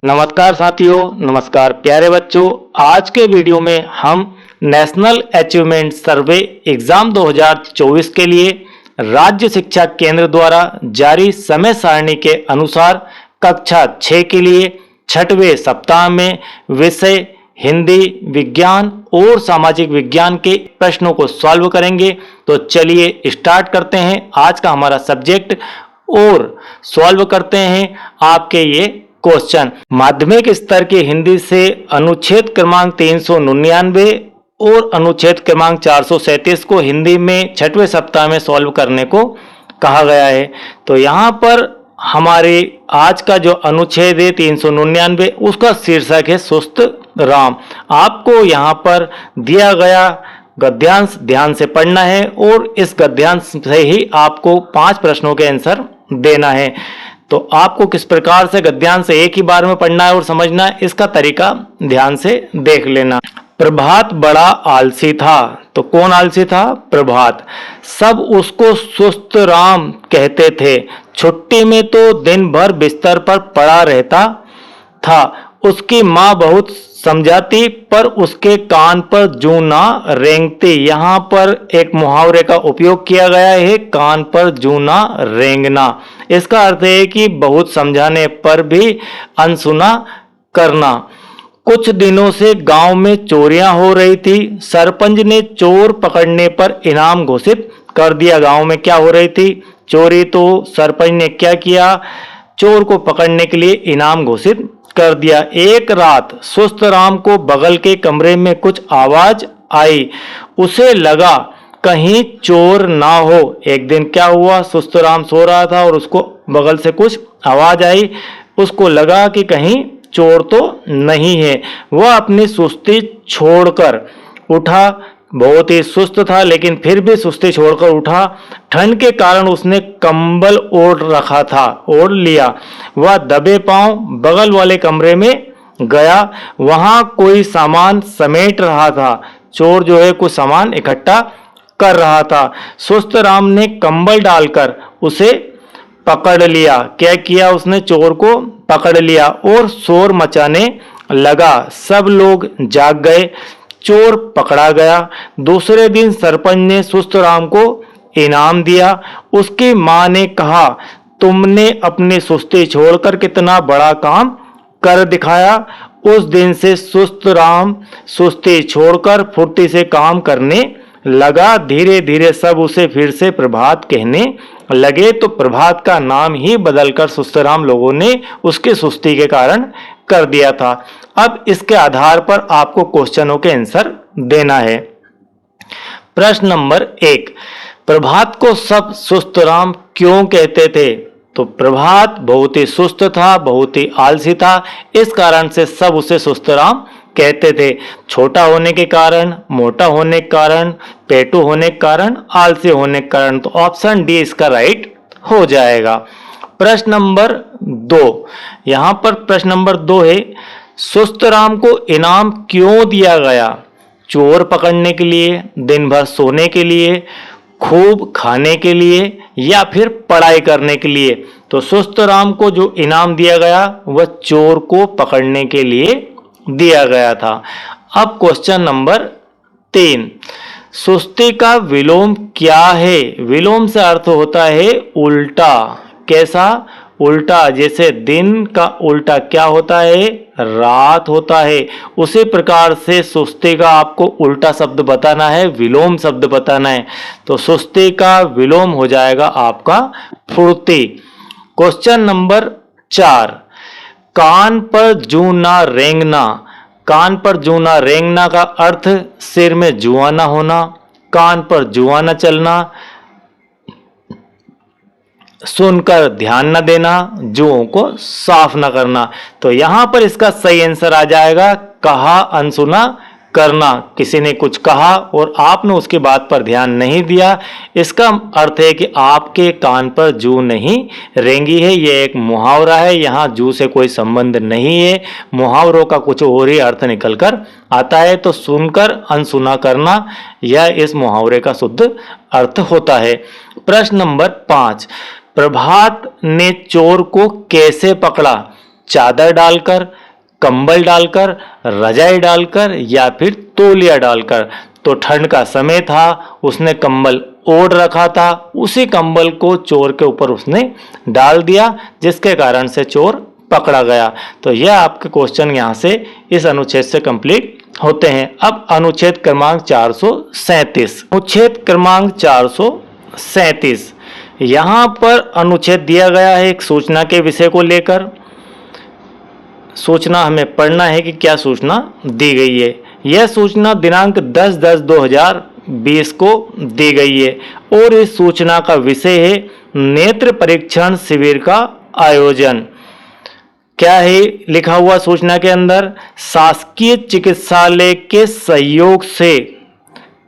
नमस्कार साथियों, नमस्कार प्यारे बच्चों। आज के वीडियो में हम नेशनल अचीवमेंट सर्वे एग्जाम 2024 के लिए राज्य शिक्षा केंद्र द्वारा जारी समय सारणी के अनुसार कक्षा 6 के लिए छठवें सप्ताह में विषय हिंदी, विज्ञान और सामाजिक विज्ञान के प्रश्नों को सॉल्व करेंगे। तो चलिए स्टार्ट करते हैं आज का हमारा सब्जेक्ट और सॉल्व करते हैं आपके ये क्वेश्चन। माध्यमिक स्तर की हिंदी से अनुच्छेद क्रमांक 399 और अनुच्छेद क्रमांक 437 को हिंदी में छठवें सप्ताह में सॉल्व करने को कहा गया है। तो यहाँ पर हमारे आज का जो अनुच्छेद है 399, उसका शीर्षक है सुस्त राम। आपको यहाँ पर दिया गया गद्यांश ध्यान से पढ़ना है और इस गद्यांश से ही आपको 5 प्रश्नों के आंसर देना है। तो आपको किस प्रकार से गद्यांश एक ही बार में पढ़ना है और समझना है, इसका तरीका ध्यान से देख लेना। प्रभात बड़ा आलसी था। तो कौन आलसी था? प्रभात। सब उसको सुस्त राम कहते थे। छुट्टी में तो दिन भर बिस्तर पर पड़ा रहता था। उसकी माँ बहुत समझाती पर उसके कान पर जूं ना रेंगती। यहाँ पर एक मुहावरे का उपयोग किया गया है, कान पर जूं ना रेंगना। इसका अर्थ है कि बहुत समझाने पर भी अनसुना करना। कुछ दिनों से गांव में चोरियां हो रही थी। सरपंच ने चोर पकड़ने पर इनाम घोषित कर दिया। गांव में क्या हो रही थी? चोरी। तो सरपंच ने क्या किया? चोर को पकड़ने के लिए इनाम घोषित कर दिया। एक रात सुस्त राम को बगल के कमरे में कुछ आवाज आई। उसे लगा कहीं चोर ना हो। एक दिन क्या हुआ? सुस्त राम सो रहा था और उसको बगल से कुछ आवाज आई। उसको लगा कि कहीं चोर तो नहीं है। वह अपनी सुस्ती छोड़कर उठा। बहुत ही सुस्त था लेकिन फिर भी सुस्ती छोड़कर उठा। ठंड के कारण उसने कंबल ओढ़ रखा था, ओढ़ लिया। वह दबे पांव बगल वाले कमरे में गया। वहां कोई सामान समेट रहा था। चोर जो है कुछ सामान इकट्ठा कर रहा था। सुस्त राम ने कंबल डालकर उसे पकड़ लिया। क्या किया उसने? चोर को पकड़ लिया और शोर मचाने लगा। सब लोग जाग गए। चोर पकड़ा गया। दूसरे दिन सरपंच ने सुस्त राम को इनाम दिया। उसकी मां ने कहा, तुमने अपनी सुस्ती छोड़कर कितना बड़ा काम कर दिखाया। उस दिन से सुस्त राम सुस्ती छोड़कर फुर्ती से काम करने लगा। धीरे धीरे सब उसे फिर से प्रभात कहने लगे। तो प्रभात का नाम ही बदलकर सुस्त राम लोगों ने उसके सुस्ती के कारण कर दिया था। अब इसके आधार पर आपको क्वेश्चनों के आंसर देना है। प्रश्न नंबर 1, प्रभात को सब सुस्त राम क्यों कहते थे? तो प्रभात बहुत ही सुस्त था, बहुत ही आलसी था, इस कारण से सब उसे सुस्त राम कहते थे। छोटा होने के कारण, मोटा होने के कारण, पेटू होने के कारण, आलसी होने के कारण। तो ऑप्शन डी इसका राइट हो जाएगा। प्रश्न नंबर 2, यहां पर प्रश्न नंबर 2 है, सुस्त राम को इनाम क्यों दिया गया? चोर पकड़ने के लिए, दिन भर सोने के लिए, खूब खाने के लिए या फिर पढ़ाई करने के लिए? तो सुस्त राम को जो इनाम दिया गया वह चोर को पकड़ने के लिए दिया गया था। अब क्वेश्चन नंबर 3, सुस्ती का विलोम क्या है? विलोम से अर्थ होता है उल्टा। कैसा? उल्टा। जैसे दिन का उल्टा क्या होता है? रात होता है। उसी प्रकार से सुस्ती का आपको उल्टा शब्द बताना है, विलोम शब्द बताना है। तो सुस्ती का विलोम हो जाएगा आपका फुर्ती। क्वेश्चन नंबर 4, कान पर जूं ना रेंगना। कान पर जूं ना रेंगना का अर्थ सिर में जुआ ना होना, कान पर जुआ ना चलना, सुनकर ध्यान न देना, जुओं को साफ न करना। तो यहां पर इसका सही आंसर आ जाएगा कहा अनसुना करना। किसी ने कुछ कहा और आपने उसकी बात पर ध्यान नहीं दिया, इसका अर्थ है कि आपके कान पर जू नहीं रेंगी है। यह एक मुहावरा है, यहाँ जू से कोई संबंध नहीं है। मुहावरों का कुछ और ही अर्थ निकलकर आता है। तो सुनकर अनसुना करना यह इस मुहावरे का शुद्ध अर्थ होता है। प्रश्न नंबर 5, प्रभात ने चोर को कैसे पकड़ा? चादर डालकर, कंबल डालकर, रजाई डालकर या फिर तौलिया डालकर? तो ठंड का समय था, उसने कंबल ओढ़ रखा था, उसी कंबल को चोर के ऊपर उसने डाल दिया, जिसके कारण से चोर पकड़ा गया। तो यह आपके क्वेश्चन यहाँ से इस अनुच्छेद से कंप्लीट होते हैं। अब अनुच्छेद क्रमांक 437, अनुच्छेद क्रमांक 437, यहाँ पर अनुच्छेद दिया गया है एक सूचना के विषय को लेकर। सूचना हमें पढ़ना है कि क्या सूचना दी गई है। यह सूचना दिनांक 10/10/2020 को दी गई है और इस सूचना का विषय है नेत्र परीक्षण शिविर का आयोजन। क्या है लिखा हुआ सूचना के अंदर? शासकीय चिकित्सालय के सहयोग से,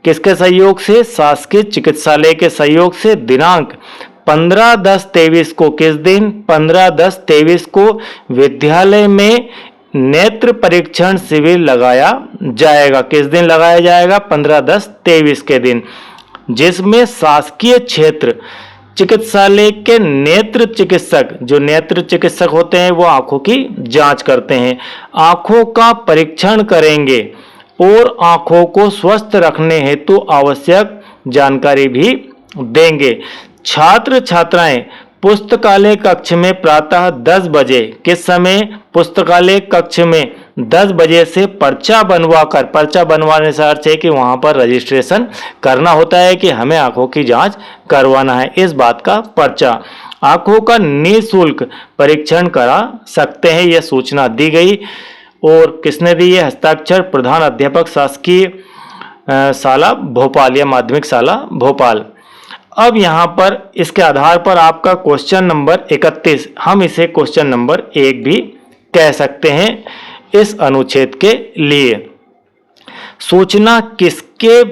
किसके सहयोग से? शासकीय चिकित्सालय के सहयोग से दिनांक 15/10/23 को, किस दिन? 15/10/23 को विद्यालय में नेत्र परीक्षण शिविर लगाया जाएगा। किस दिन लगाया जाएगा? 15/10/23 के दिन, जिसमें शासकीय क्षेत्र चिकित्सालय के नेत्र चिकित्सक, जो नेत्र चिकित्सक होते हैं वो आंखों की जांच करते हैं, आंखों का परीक्षण करेंगे और आंखों को स्वस्थ रखने हेतु आवश्यक जानकारी भी देंगे। छात्र छात्राएं पुस्तकालय कक्ष में प्रातः 10 बजे, किस समय? पुस्तकालय कक्ष में 10 बजे से पर्चा बनवाकर, पर्चा बनवाने से अर्थ है कि वहां पर रजिस्ट्रेशन करना होता है कि हमें आंखों की जांच करवाना है, इस बात का पर्चा, आंखों का निःशुल्क परीक्षण करा सकते हैं। यह सूचना दी गई और किसने दी है? हस्ताक्षर प्रधान अध्यापक शासकीय शाला भोपाल या माध्यमिक शाला भोपाल। अब यहाँ पर इसके आधार पर आपका क्वेश्चन नंबर 31, हम इसे क्वेश्चन नंबर 1 भी कह सकते हैं इस अनुच्छेद के लिए। सूचना किसके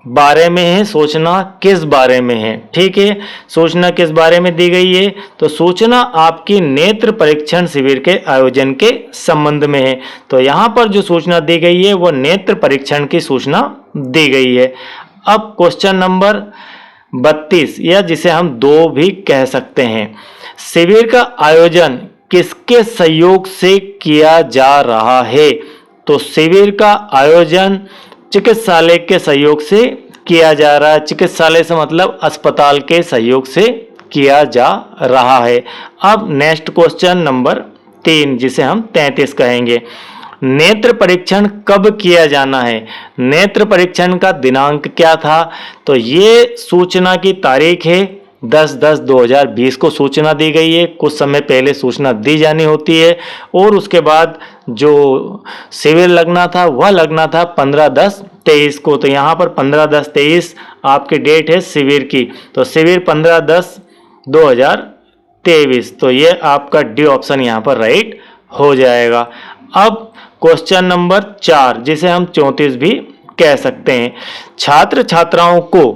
बारे में है? सूचना किस बारे में है? ठीक है, सूचना किस बारे में दी गई है? तो सूचना आपकी नेत्र परीक्षण शिविर के आयोजन के संबंध में है। तो यहाँ पर जो सूचना दी गई है वो नेत्र परीक्षण की सूचना दी गई है। अब क्वेश्चन नंबर 32, या जिसे हम 2 भी कह सकते हैं, शिविर का आयोजन किसके सहयोग से किया जा रहा है? तो शिविर का आयोजन चिकित्सालय के सहयोग से किया जा रहा है। चिकित्सालय से मतलब अस्पताल के सहयोग से किया जा रहा है। अब नेक्स्ट क्वेश्चन नंबर 3, जिसे हम 33 कहेंगे, नेत्र परीक्षण कब किया जाना है? नेत्र परीक्षण का दिनांक क्या था? तो ये सूचना की तारीख है 10/10/2020 को सूचना दी गई है। कुछ समय पहले सूचना दी जानी होती है और उसके बाद जो शिविर लगना था वह लगना था 15/10/23 को। तो यहाँ पर 15/10/23 आपकी डेट है शिविर की, तो शिविर 15/10/2023, तो ये आपका डी ऑप्शन यहाँ पर राइट हो जाएगा। अब क्वेश्चन नंबर 4, जिसे हम 34 भी कह सकते हैं, छात्र छात्राओं को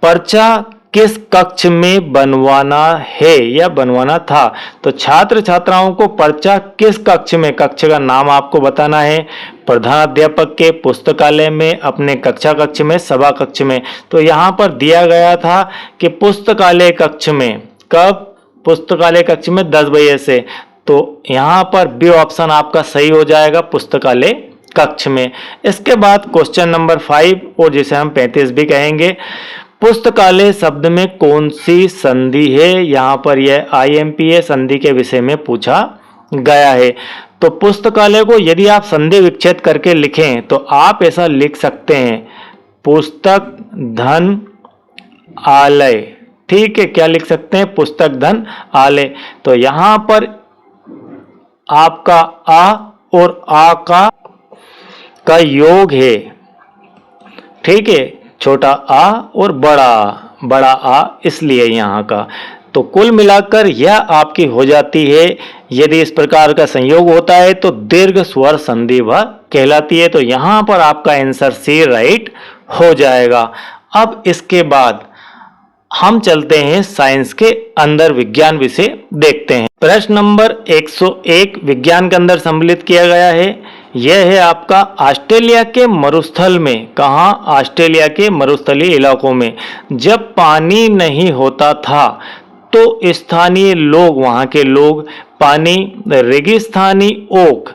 पर्चा किस कक्ष में बनवाना है या बनवाना था? तो छात्र छात्राओं को पर्चा किस कक्ष में, कक्ष का नाम आपको बताना है, प्रधानाध्यापक के, पुस्तकालय में, अपने कक्षा कक्ष में, सभा कक्ष में। तो यहाँ पर दिया गया था कि पुस्तकालय कक्ष में। कब? पुस्तकालय कक्ष में 10 बजे से। तो यहाँ पर बी ऑप्शन आपका सही हो जाएगा, पुस्तकालय कक्ष में। इसके बाद क्वेश्चन नंबर 5, और जिसे हम 35 भी कहेंगे, पुस्तकालय शब्द में कौन सी संधि है? यहाँ पर यह IMPA संधि के विषय में पूछा गया है। तो पुस्तकालय को यदि आप संधि विच्छेद करके लिखें तो आप ऐसा लिख सकते हैं, पुस्तक धन आलय। ठीक है, क्या लिख सकते हैं? पुस्तक धन आलय। तो यहाँ पर आपका आ और आ का योग है। ठीक है, छोटा आ और बड़ा आ इसलिए यहाँ का। तो कुल मिलाकर यह आपकी हो जाती है, यदि इस प्रकार का संयोग होता है तो दीर्घ स्वर संधि वह कहलाती है। तो यहाँ पर आपका आंसर सी राइट हो जाएगा। अब इसके बाद हम चलते हैं साइंस के अंदर, विज्ञान विषय देखते हैं। प्रश्न नंबर 101 विज्ञान के अंदर सम्मिलित किया गया है। यह है आपका ऑस्ट्रेलिया के मरुस्थल में, कहाँ? ऑस्ट्रेलिया के मरुस्थलीय इलाकों में जब पानी नहीं होता था तो स्थानीय लोग, वहां के लोग पानी रेगिस्तानी ओक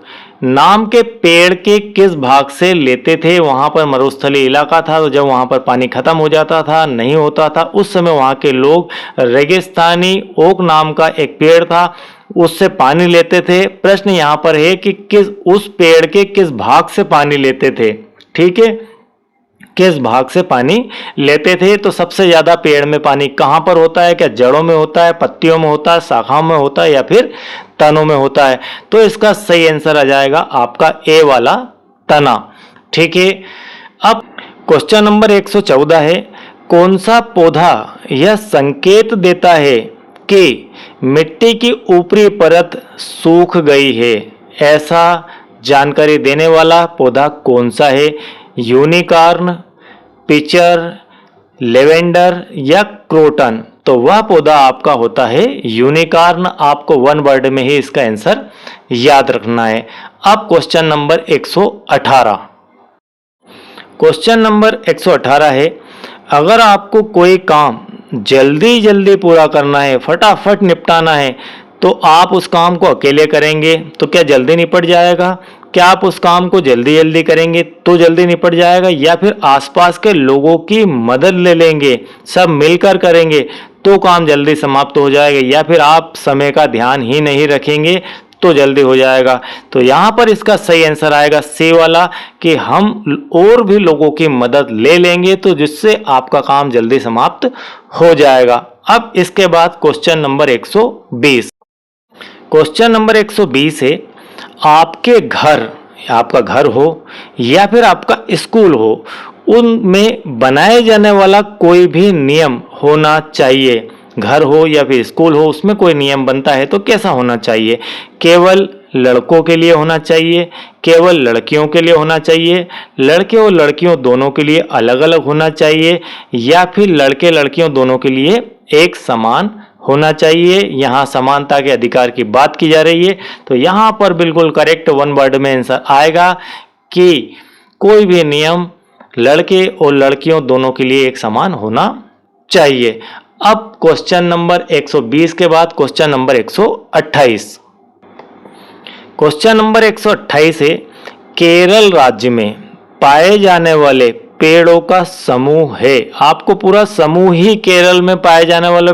नाम के पेड़ के किस भाग से लेते थे? वहां पर मरुस्थलीय इलाका था, तो जब वहां पर पानी खत्म हो जाता था, नहीं होता था, उस समय वहां के लोग रेगिस्तानी ओक नाम का एक पेड़ था, उससे पानी लेते थे। प्रश्न यहां पर है कि किस उस पेड़ के किस भाग से पानी लेते थे? ठीक है, किस भाग से पानी लेते थे? तो सबसे ज्यादा पेड़ में पानी कहां पर होता है? क्या जड़ों में होता है, पत्तियों में होता है, शाखाओं में होता है, या फिर तनों में होता है? तो इसका सही आंसर आ जाएगा आपका ए वाला, तना। ठीक है, अब क्वेश्चन नंबर 114 है, कौन सा पौधा यह संकेत देता है कि मिट्टी की ऊपरी परत सूख गई है? ऐसा जानकारी देने वाला पौधा कौन सा है? यूनिकॉर्न, पिचर, लेवेंडर या क्रोटन? तो वह पौधा आपका होता है यूनिकॉर्न। आपको वन वर्ड में ही इसका आंसर याद रखना है। अब क्वेश्चन नंबर 118, क्वेश्चन नंबर 118 है, अगर आपको कोई काम जल्दी जल्दी पूरा करना है, फटाफट निपटाना है, तो आप उस काम को अकेले करेंगे तो क्या जल्दी निपट जाएगा? क्या आप उस काम को जल्दी जल्दी करेंगे तो जल्दी निपट जाएगा, या फिर आसपास के लोगों की मदद ले लेंगे, सब मिलकर करेंगे तो काम जल्दी समाप्त हो जाएगा, या फिर आप समय का ध्यान ही नहीं रखेंगे तो जल्दी हो जाएगा? तो यहां पर इसका सही आंसर आएगा सी वाला, कि हम और भी लोगों की मदद ले लेंगे तो जिससे आपका काम जल्दी समाप्त हो जाएगा। अब इसके बाद क्वेश्चन नंबर 120, क्वेश्चन नंबर 120 है, आपके घर, आपका घर हो या फिर आपका स्कूल हो, उनमें बनाए जाने वाला कोई भी नियम होना चाहिए। घर हो या फिर स्कूल हो, उसमें कोई नियम बनता है तो कैसा होना चाहिए? केवल लड़कों के लिए होना चाहिए, केवल लड़कियों के लिए होना चाहिए, लड़के और लड़कियों दोनों के लिए अलग अलग होना चाहिए, या फिर लड़के लड़कियों दोनों के लिए एक समान होना चाहिए? यहां समानता के अधिकार की बात की जा रही है, तो यहां पर बिल्कुल करेक्ट वन वर्ड में आंसर आएगा कि कोई भी नियम लड़के और लड़कियों दोनों के लिए एक समान होना चाहिए। अब क्वेश्चन नंबर 120 के बाद क्वेश्चन नंबर 128, क्वेश्चन नंबर 128 है, केरल राज्य में पाए जाने वाले पेड़ों का समूह है। आपको पूरा समूह ही केरल में पाए जाने वाले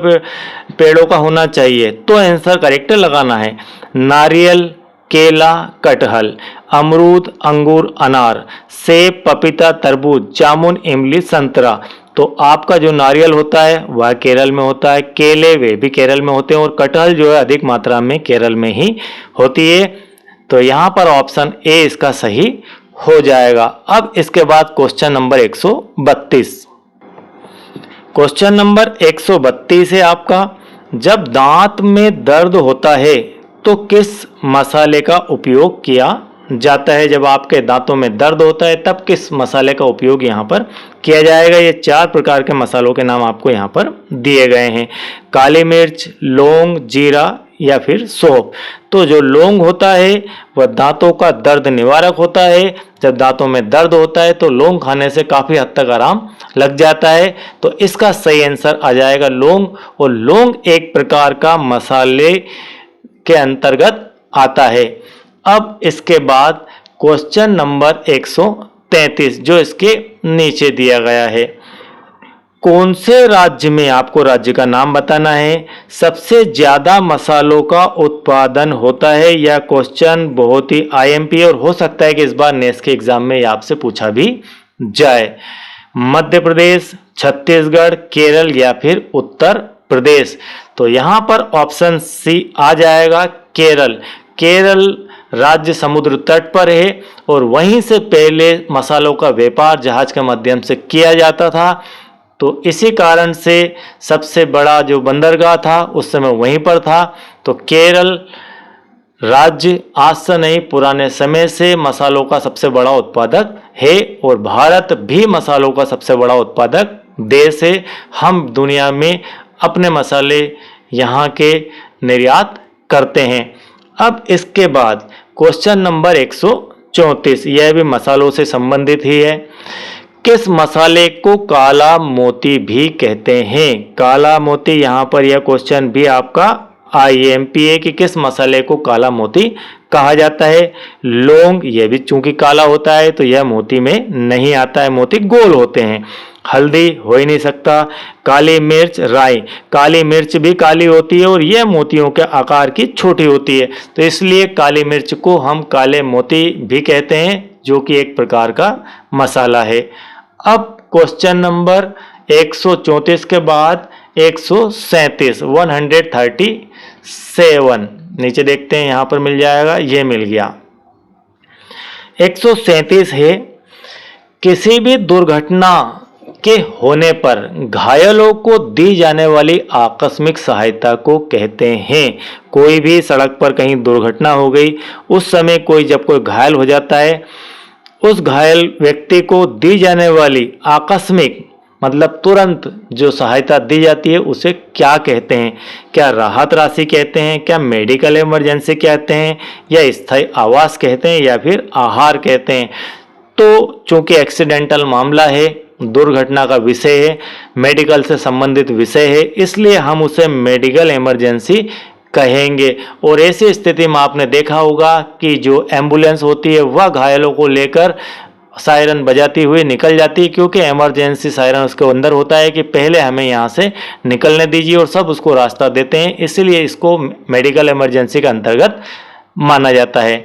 पेड़ों का होना चाहिए, तो आंसर करेक्ट लगाना है। नारियल, केला, कटहल, अमरूद, अंगूर, अनार, सेब, पपीता, तरबूज, जामुन, इमली, संतरा। तो आपका जो नारियल होता है वह केरल में होता है, केले वे भी केरल में होते हैं, और कटहल जो है अधिक मात्रा में केरल में ही होती है। तो यहां पर ऑप्शन ए इसका सही हो जाएगा। अब इसके बाद क्वेश्चन नंबर 132, क्वेश्चन नंबर 132 है आपका, जब दांत में दर्द होता है तो किस मसाले का उपयोग किया जाता है? जब आपके दांतों में दर्द होता है तब किस मसाले का उपयोग यहाँ पर किया जाएगा? ये 4 प्रकार के मसालों के नाम आपको यहाँ पर दिए गए हैं, काली मिर्च, लौंग, जीरा या फिर सौंफ। तो जो लौंग होता है वह दांतों का दर्द निवारक होता है। जब दांतों में दर्द होता है तो लौंग खाने से काफी हद तक आराम लग जाता है, तो इसका सही आंसर आ जाएगा लौंग। और लौंग एक प्रकार का मसाले के अंतर्गत आता है। अब इसके बाद क्वेश्चन नंबर 133 जो इसके नीचे दिया गया है, कौन से राज्य में, आपको राज्य का नाम बताना है, सबसे ज्यादा मसालों का उत्पादन होता है? यह क्वेश्चन बहुत ही आईएमपी और हो सकता है कि इस बार नेक्स्ट के एग्जाम में आपसे पूछा भी जाए। मध्य प्रदेश, छत्तीसगढ़, केरल या फिर उत्तर प्रदेश? तो यहां पर ऑप्शन सी आ जाएगा, केरल। केरल राज्य समुद्र तट पर है और वहीं से पहले मसालों का व्यापार जहाज के माध्यम से किया जाता था, तो इसी कारण से सबसे बड़ा जो बंदरगाह था उस समय वहीं पर था। तो केरल राज्य आज से नहीं पुराने समय से मसालों का सबसे बड़ा उत्पादक है, और भारत भी मसालों का सबसे बड़ा उत्पादक देश है। हम दुनिया में अपने मसाले यहाँ के निर्यात करते हैं। अब इसके बाद क्वेश्चन नंबर 134, यह भी मसालों से संबंधित ही है, किस मसाले को काला मोती भी कहते हैं? काला मोती, यहाँ पर यह क्वेश्चन भी आपका IMP है कि किस मसाले को काला मोती कहा जाता है। लौंग, यह भी चूंकि काला होता है तो यह मोती में नहीं आता है, मोती गोल होते हैं। हल्दी हो ही नहीं सकता। काली मिर्च, राई, काली मिर्च भी काली होती है और यह मोतियों के आकार की छोटी होती है, तो इसलिए काली मिर्च को हम काले मोती भी कहते हैं, जो कि एक प्रकार का मसाला है। अब क्वेश्चन नंबर 134 के बाद 137, 137 नीचे देखते हैं, यहां पर मिल जाएगा, ये मिल गया। 137 है, किसी भी दुर्घटना के होने पर घायलों को दी जाने वाली आकस्मिक सहायता को कहते हैं। कोई भी सड़क पर कहीं दुर्घटना हो गई, उस समय जब कोई घायल हो जाता है, उस घायल व्यक्ति को दी जाने वाली आकस्मिक मतलब तुरंत जो सहायता दी जाती है उसे क्या कहते हैं? क्या राहत राशि कहते हैं, क्या मेडिकल इमरजेंसी कहते हैं, या स्थायी आवास कहते हैं, या फिर आहार कहते हैं? तो चूंकि एक्सीडेंटल मामला है, दुर्घटना का विषय है, मेडिकल से संबंधित विषय है, इसलिए हम उसे मेडिकल इमरजेंसी कहेंगे। और ऐसी स्थिति में आपने देखा होगा कि जो एम्बुलेंस होती है वह घायलों को लेकर सायरन बजाती हुई निकल जाती है, क्योंकि इमरजेंसी सायरन उसके अंदर होता है कि पहले हमें यहाँ से निकलने दीजिए, और सब उसको रास्ता देते हैं, इसलिए इसको मेडिकल इमरजेंसी के अंतर्गत माना जाता है।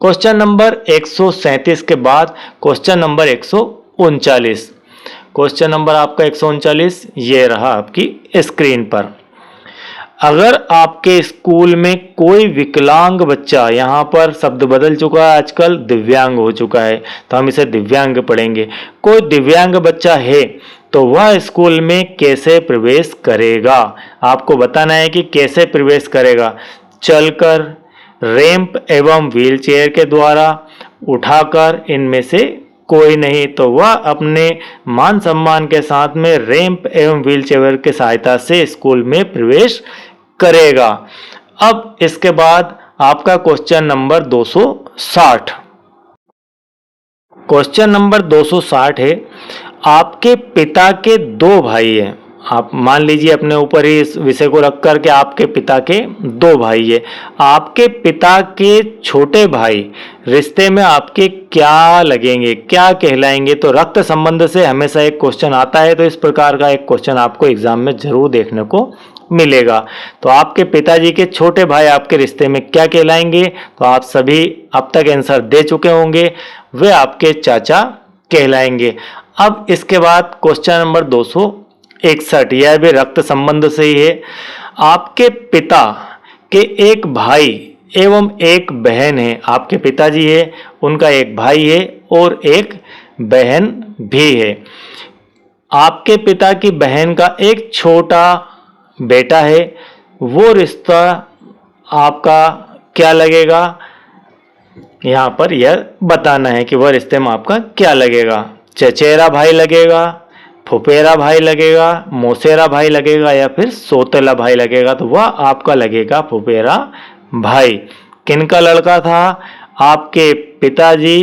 क्वेश्चन नंबर 137 के बाद क्वेश्चन नंबर 139। क्वेश्चन नंबर आपका 139 ये रहा आपकी स्क्रीन पर। अगर आपके स्कूल में कोई विकलांग बच्चा, यहाँ पर शब्द बदल चुका है, आजकल दिव्यांग हो चुका है, तो हम इसे दिव्यांग पढ़ेंगे। कोई दिव्यांग बच्चा है तो वह स्कूल में कैसे प्रवेश करेगा? आपको बताना है कि कैसे प्रवेश करेगा। चलकर, रैंप एवं व्हीलचेयर के द्वारा, उठाकर, इनमें से कोई नहीं, तो वह अपने मान सम्मान के साथ में रैंप एवं व्हीलचेयर की सहायता से स्कूल में प्रवेश करेगा। अब इसके बाद आपका क्वेश्चन नंबर 260। क्वेश्चन नंबर 260 है, आपके पिता के 2 भाई हैं। आप मान लीजिए अपने ऊपर ही इस विषय को रख कर के आपके पिता के 2 भाई है। आपके पिता के छोटे भाई रिश्ते में आपके क्या लगेंगे, क्या कहलाएंगे? तो रक्त संबंध से हमेशा एक क्वेश्चन आता है, तो इस प्रकार का एक क्वेश्चन आपको एग्जाम में जरूर देखने को मिलेगा। तो आपके पिताजी के छोटे भाई आपके रिश्ते में क्या कहलाएंगे? तो आप सभी अब तक आंसर दे चुके होंगे, वे आपके चाचा कहलाएंगे। अब इसके बाद क्वेश्चन नंबर 261, यह भी रक्त संबंध से ही है। आपके पिता के एक भाई एवं एक बहन है। आपके पिताजी है, उनका एक भाई है और एक बहन भी है। आपके पिता की बहन का एक छोटा बेटा है, वो रिश्ता आपका क्या लगेगा? यहाँ पर यह बताना है कि वह रिश्ते में आपका क्या लगेगा। चचेरा भाई लगेगा, फुफेरा भाई लगेगा, मौसेरा भाई लगेगा, या फिर सौतेला भाई लगेगा? तो वह आपका लगेगा फुफेरा भाई। किनका लड़का था? आपके पिताजी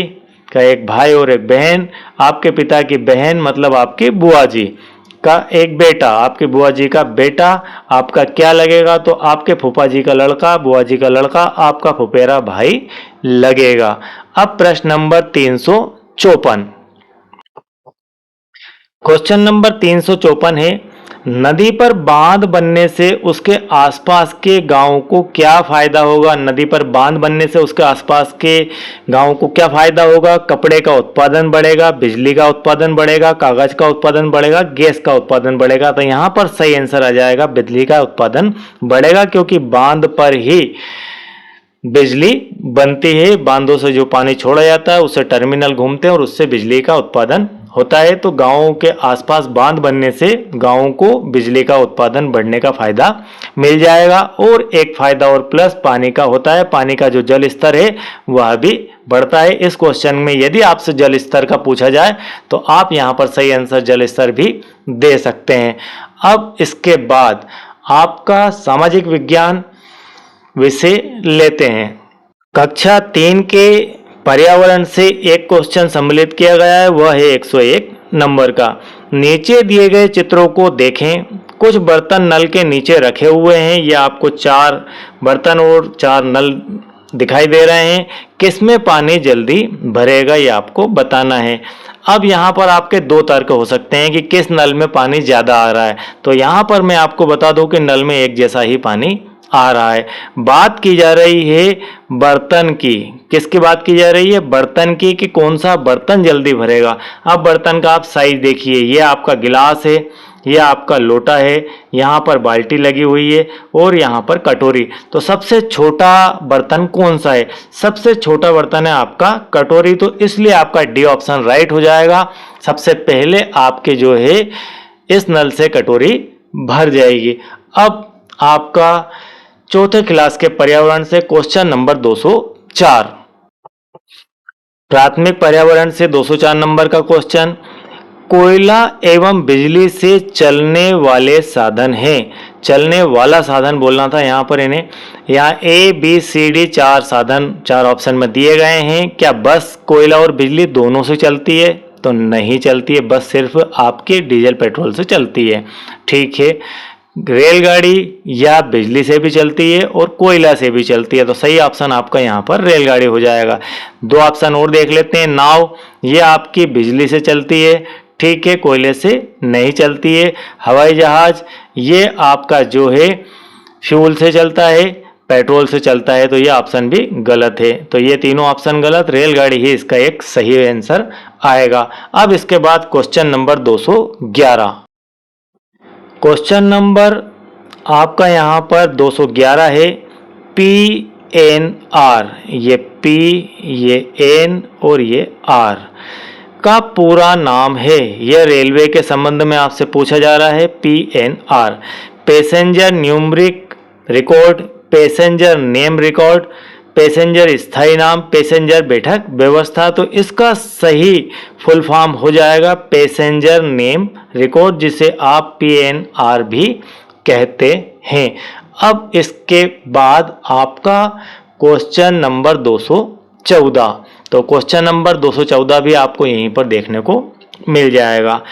का एक भाई और एक बहन। आपके पिता की बहन मतलब आपकी बुआ जी का एक बेटा, आपके बुआ जी का बेटा आपका क्या लगेगा? तो आपके फूफा जी का लड़का, बुआ जी का लड़का आपका फुफेरा भाई लगेगा। अब प्रश्न नंबर 354। क्वेश्चन नंबर 354 है, नदी पर बांध बनने से उसके आसपास के गांव को क्या फायदा होगा? नदी पर बांध बनने से उसके आसपास के गांव को क्या फायदा होगा? कपड़े का उत्पादन बढ़ेगा, बिजली का उत्पादन बढ़ेगा, कागज का उत्पादन बढ़ेगा, गैस का उत्पादन बढ़ेगा। तो यहाँ पर सही आंसर आ जाएगा, बिजली का उत्पादन बढ़ेगा, क्योंकि बांध पर ही बिजली बनती है। बांधों से जो पानी छोड़ा जाता है उससे टर्मिनल घूमते हैं और उससे बिजली का उत्पादन होता है। तो गांवों के आसपास बांध बनने से गांवों को बिजली का उत्पादन बढ़ने का फायदा मिल जाएगा। और एक फायदा और प्लस पानी का होता है, पानी का जो जल स्तर है वह भी बढ़ता है। इस क्वेश्चन में यदि आपसे जल स्तर का पूछा जाए तो आप यहां पर सही आंसर जल स्तर भी दे सकते हैं। अब इसके बाद आपका सामाजिक विज्ञान विषय लेते हैं। कक्षा 3 के पर्यावरण से एक क्वेश्चन सम्मिलित किया गया है, वह है 101। नंबर का, नीचे दिए गए चित्रों को देखें। कुछ बर्तन नल के नीचे रखे हुए हैं। ये आपको 4 बर्तन और 4 नल दिखाई दे रहे हैं। किसमें पानी जल्दी भरेगा ये आपको बताना है। अब यहाँ पर आपके 2 तर्क हो सकते हैं कि किस नल में पानी ज़्यादा आ रहा है। तो यहाँ पर मैं आपको बता दूं कि नल में एक जैसा ही पानी आ रहा है। बात की जा रही है बर्तन की। किसकी बात की जा रही है? बर्तन की, कि कौन सा बर्तन जल्दी भरेगा। अब बर्तन का आप साइज देखिए, ये आपका गिलास है, ये आपका लोटा है, यहाँ पर बाल्टी लगी हुई है और यहाँ पर कटोरी। तो सबसे छोटा बर्तन कौन सा है? सबसे छोटा बर्तन है आपका कटोरी। तो इसलिए आपका डी ऑप्शन राइट हो जाएगा। सबसे पहले आपके जो है इस नल से कटोरी भर जाएगी। अब आपका चौथे क्लास के पर्यावरण से क्वेश्चन नंबर 204। प्राथमिक पर्यावरण से 204 नंबर का क्वेश्चन, कोयला एवं बिजली से चलने वाले साधन हैं। चलने वाला साधन बोलना था यहाँ पर इन्हें। यहाँ ए बी सी डी 4 साधन 4 ऑप्शन में दिए गए हैं। क्या बस कोयला और बिजली दोनों से चलती है? तो नहीं चलती है, बस सिर्फ आपके डीजल पेट्रोल से चलती है। ठीक है, रेलगाड़ी या बिजली से भी चलती है और कोयला से भी चलती है। तो सही ऑप्शन आपका यहाँ पर रेलगाड़ी हो जाएगा। 2 ऑप्शन और देख लेते हैं। नाव, ये आपकी बिजली से चलती है, ठीक है, कोयले से नहीं चलती है। हवाई जहाज, ये आपका जो है फ्यूल से चलता है, पेट्रोल से चलता है। तो ये ऑप्शन भी गलत है। तो ये तीनों ऑप्शन गलत, रेलगाड़ी ही इसका एक सही आंसर आएगा। अब इसके बाद क्वेश्चन नंबर 211। क्वेश्चन नंबर आपका यहाँ पर 211 है। PNR, ये P, ये N और ये R का पूरा नाम है। यह रेलवे के संबंध में आपसे पूछा जा रहा है। PNR, passenger numeric record, passenger name record, passenger स्थायी नाम, पैसेंजर बैठक व्यवस्था। तो इसका सही फुल फॉर्म हो जाएगा पैसेंजर नेम रिकॉर्ड, जिसे आप PNR भी कहते हैं। अब इसके बाद आपका क्वेश्चन नंबर 214। तो क्वेश्चन नंबर 214 भी आपको यहीं पर देखने को मिल जाएगा।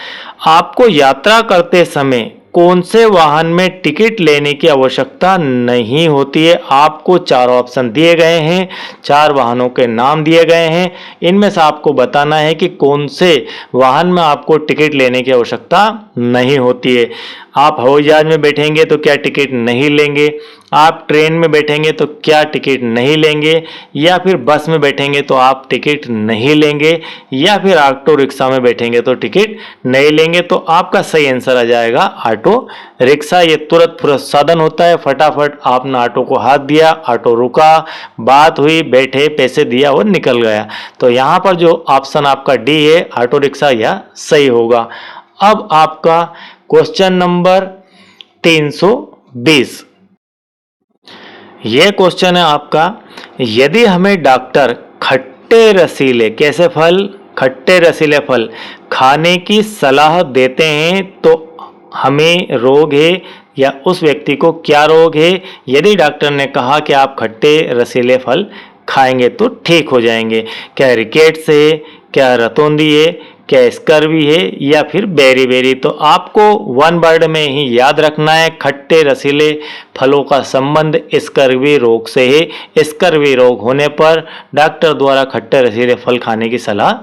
आपको यात्रा करते समय कौन से वाहन में टिकट लेने की आवश्यकता नहीं होती है? आपको 4 ऑप्शन दिए गए हैं, 4 वाहनों के नाम दिए गए हैं। इनमें से आपको बताना है कि कौन से वाहन में आपको टिकट लेने की आवश्यकता नहीं होती है। आप हवाई जहाज में बैठेंगे तो क्या टिकट नहीं लेंगे? आप ट्रेन में बैठेंगे तो क्या टिकट नहीं लेंगे? या फिर बस में बैठेंगे तो आप टिकट नहीं लेंगे? या फिर ऑटो रिक्शा में बैठेंगे तो टिकट नहीं लेंगे? तो आपका सही आंसर आ जाएगा ऑटो रिक्शा। ये तुरंत फुरत साधन होता है, फटाफट आपने ऑटो को हाथ दिया, ऑटो रुका, बात हुई, बैठे, पैसे दिया और निकल गया। तो यहाँ पर जो ऑप्शन आपका डी है ऑटो रिक्शा, यह सही होगा। अब आपका क्वेश्चन नंबर 320। यह क्वेश्चन है आपका, यदि हमें डॉक्टर खट्टे रसीले, कैसे फल? खट्टे रसीले फल खाने की सलाह देते हैं तो हमें रोग है या उस व्यक्ति को क्या रोग है? यदि डॉक्टर ने कहा कि आप खट्टे रसीले फल खाएंगे तो ठीक हो जाएंगे। क्या रिकेट्स है, क्या रतौंधी है, क्या स्कर्वी है या फिर बेरी बेरी? तो आपको 1 वर्ड में ही याद रखना है, खट्टे रसीले फलों का संबंध स्कर्वी रोग से है। स्कर्वी रोग होने पर डॉक्टर द्वारा खट्टे रसीले फल खाने की सलाह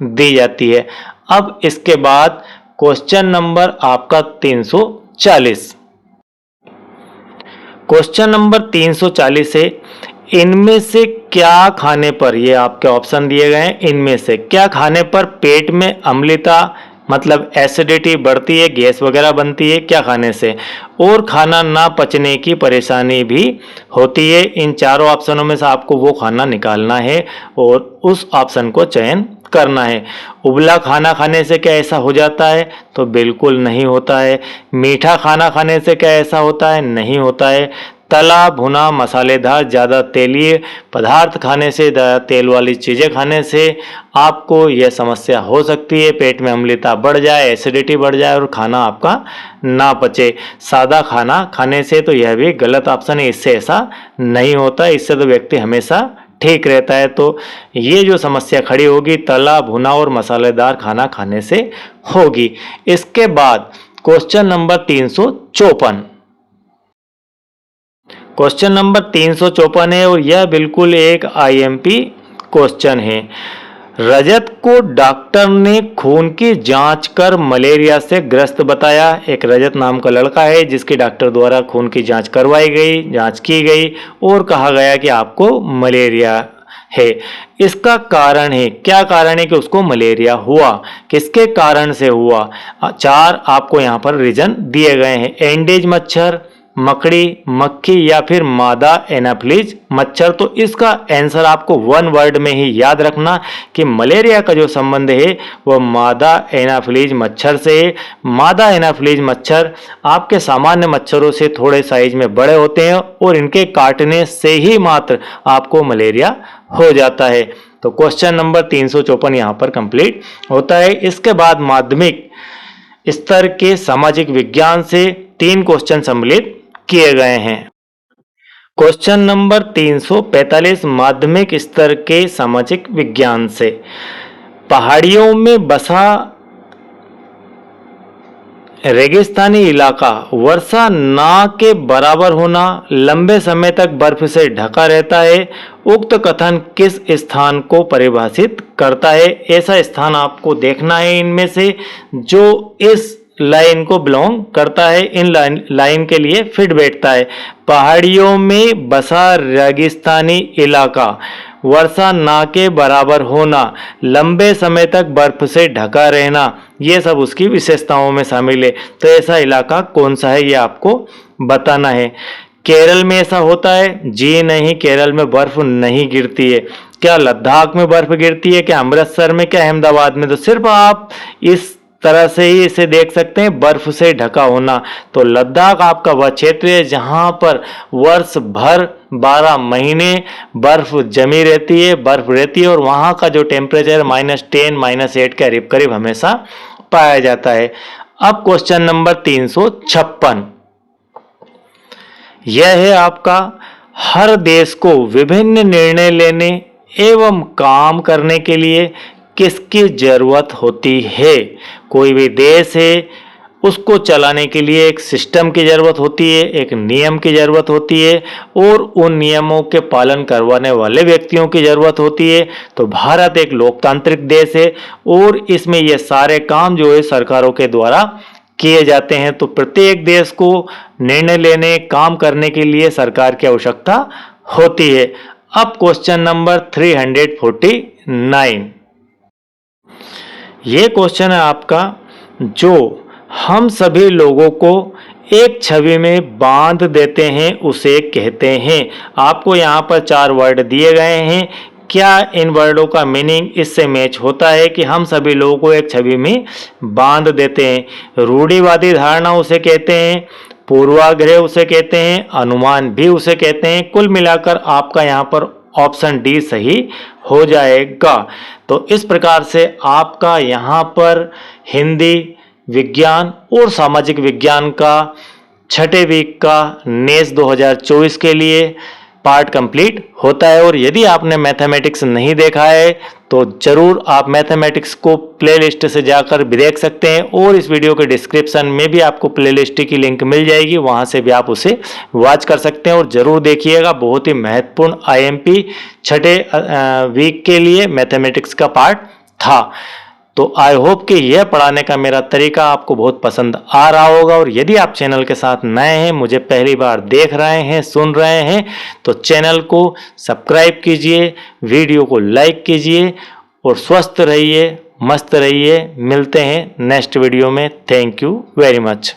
दी जाती है। अब इसके बाद क्वेश्चन नंबर आपका 340। क्वेश्चन नंबर 340 है, इनमें से क्या खाने पर, ये आपके ऑप्शन दिए गए हैं, इनमें से क्या खाने पर पेट में अम्लता मतलब एसिडिटी बढ़ती है, गैस वगैरह बनती है? क्या खाने से? और खाना ना पचने की परेशानी भी होती है? इन चारों ऑप्शनों में से आपको वो खाना निकालना है और उस ऑप्शन को चयन करना है। उबला खाना खाने से क्या ऐसा हो जाता है? तो बिल्कुल नहीं होता है। मीठा खाना खाने से क्या ऐसा होता है? नहीं होता है। तला भुना मसालेदार ज़्यादा तेलीय पदार्थ खाने से, तेल वाली चीज़ें खाने से आपको यह समस्या हो सकती है, पेट में अम्लता बढ़ जाए, एसिडिटी बढ़ जाए और खाना आपका ना पचे। सादा खाना खाने से तो यह भी गलत ऑप्शन है, इससे ऐसा नहीं होता, इससे तो व्यक्ति हमेशा ठीक रहता है। तो ये जो समस्या खड़ी होगी तला भुना और मसालेदार खाना खाने से होगी। इसके बाद क्वेश्चन नंबर 354। क्वेश्चन नंबर 354 है और यह बिल्कुल एक आईएमपी क्वेश्चन है। रजत को डॉक्टर ने खून की जांच कर मलेरिया से ग्रस्त बताया। एक रजत नाम का लड़का है जिसकी डॉक्टर द्वारा खून की जांच करवाई गई, जांच की गई और कहा गया कि आपको मलेरिया है। इसका कारण है, क्या कारण है कि उसको मलेरिया हुआ, किसके कारण से हुआ? 4 आपको यहाँ पर रीजन दिए गए हैं। एंडीज मच्छर, मकड़ी, मक्खी या फिर मादा एनाफ्लीज मच्छर। तो इसका आंसर आपको 1 वर्ड में ही याद रखना कि मलेरिया का जो संबंध है वह मादा एनाफ्लीज मच्छर से है। मादा एनाफ्लीज मच्छर आपके सामान्य मच्छरों से थोड़े साइज में बड़े होते हैं और इनके काटने से ही मात्र आपको मलेरिया हो जाता है। तो क्वेश्चन नंबर 354 यहाँ पर कंप्लीट होता है। इसके बाद माध्यमिक स्तर के सामाजिक विज्ञान से 3 क्वेश्चन सम्मिलित किए गए हैं। क्वेश्चन नंबर 345 माध्यमिक स्तर के सामाजिक विज्ञान से, पहाड़ियों में बसा रेगिस्तानी इलाका वर्षा ना के बराबर होना, लंबे समय तक बर्फ से ढका रहता है। उक्त कथन किस स्थान को परिभाषित करता है? ऐसा स्थान आपको देखना है इनमें से जो इस लाइन को बिलोंग करता है, इन लाइन के लिए फिट बैठता है। पहाड़ियों में बसा रेगिस्तानी इलाका, वर्षा ना के बराबर होना, लंबे समय तक बर्फ से ढका रहना, ये सब उसकी विशेषताओं में शामिल है। तो ऐसा इलाका कौन सा है ये आपको बताना है। केरल में ऐसा होता है? जी नहीं, केरल में बर्फ नहीं गिरती है। क्या लद्दाख में बर्फ गिरती है? क्या अमृतसर में? क्या अहमदाबाद में? तो सिर्फ आप इस तरह से ही इसे देख सकते हैं, बर्फ से ढका होना। तो लद्दाख आपका वह क्षेत्र है जहां पर वर्ष भर 12 महीने बर्फ जमी रहती है, बर्फ रहती है और वहां का जो टेम्परेचर -10 -8 के करीब करीब हमेशा पाया जाता है। अब क्वेश्चन नंबर 356, यह है आपका, हर देश को विभिन्न निर्णय लेने एवं काम करने के लिए किसकी जरूरत होती है? कोई भी देश है उसको चलाने के लिए एक सिस्टम की जरूरत होती है, एक नियम की जरूरत होती है और उन नियमों के पालन करवाने वाले व्यक्तियों की जरूरत होती है। तो भारत एक लोकतांत्रिक देश है और इसमें ये सारे काम जो है सरकारों के द्वारा किए जाते हैं। तो प्रत्येक देश को निर्णय लेने, काम करने के लिए सरकार की आवश्यकता होती है। अब क्वेश्चन नंबर 349, ये क्वेश्चन है आपका, जो हम सभी लोगों को एक छवि में बांध देते हैं उसे कहते हैं। आपको यहाँ पर 4 वर्ड दिए गए हैं। क्या इन वर्डों का मीनिंग इससे मैच होता है कि हम सभी लोगों को एक छवि में बांध देते हैं? रूढ़िवादी धारणा उसे कहते हैं, पूर्वाग्रह उसे कहते हैं, अनुमान भी उसे कहते हैं। कुल मिलाकर आपका यहाँ पर ऑप्शन डी सही हो जाएगा। तो इस प्रकार से आपका यहाँ पर हिंदी, विज्ञान और सामाजिक विज्ञान का 6ठे वीक का नेस 2024 के लिए पार्ट कंप्लीट होता है। और यदि आपने मैथमेटिक्स नहीं देखा है तो जरूर आप मैथमेटिक्स को प्लेलिस्ट से जाकर भी देख सकते हैं और इस वीडियो के डिस्क्रिप्शन में भी आपको प्लेलिस्ट की लिंक मिल जाएगी, वहां से भी आप उसे वॉच कर सकते हैं और जरूर देखिएगा। बहुत ही महत्वपूर्ण आईएमपी 6ठे वीक के लिए मैथमेटिक्स का पार्ट था। तो आई होप कि यह पढ़ाने का मेरा तरीका आपको बहुत पसंद आ रहा होगा। और यदि आप चैनल के साथ नए हैं, मुझे पहली बार देख रहे हैं, सुन रहे हैं, तो चैनल को सब्सक्राइब कीजिए, वीडियो को लाइक कीजिए और स्वस्थ रहिए, मस्त रहिए। मिलते हैं नेक्स्ट वीडियो में। Thank you very much.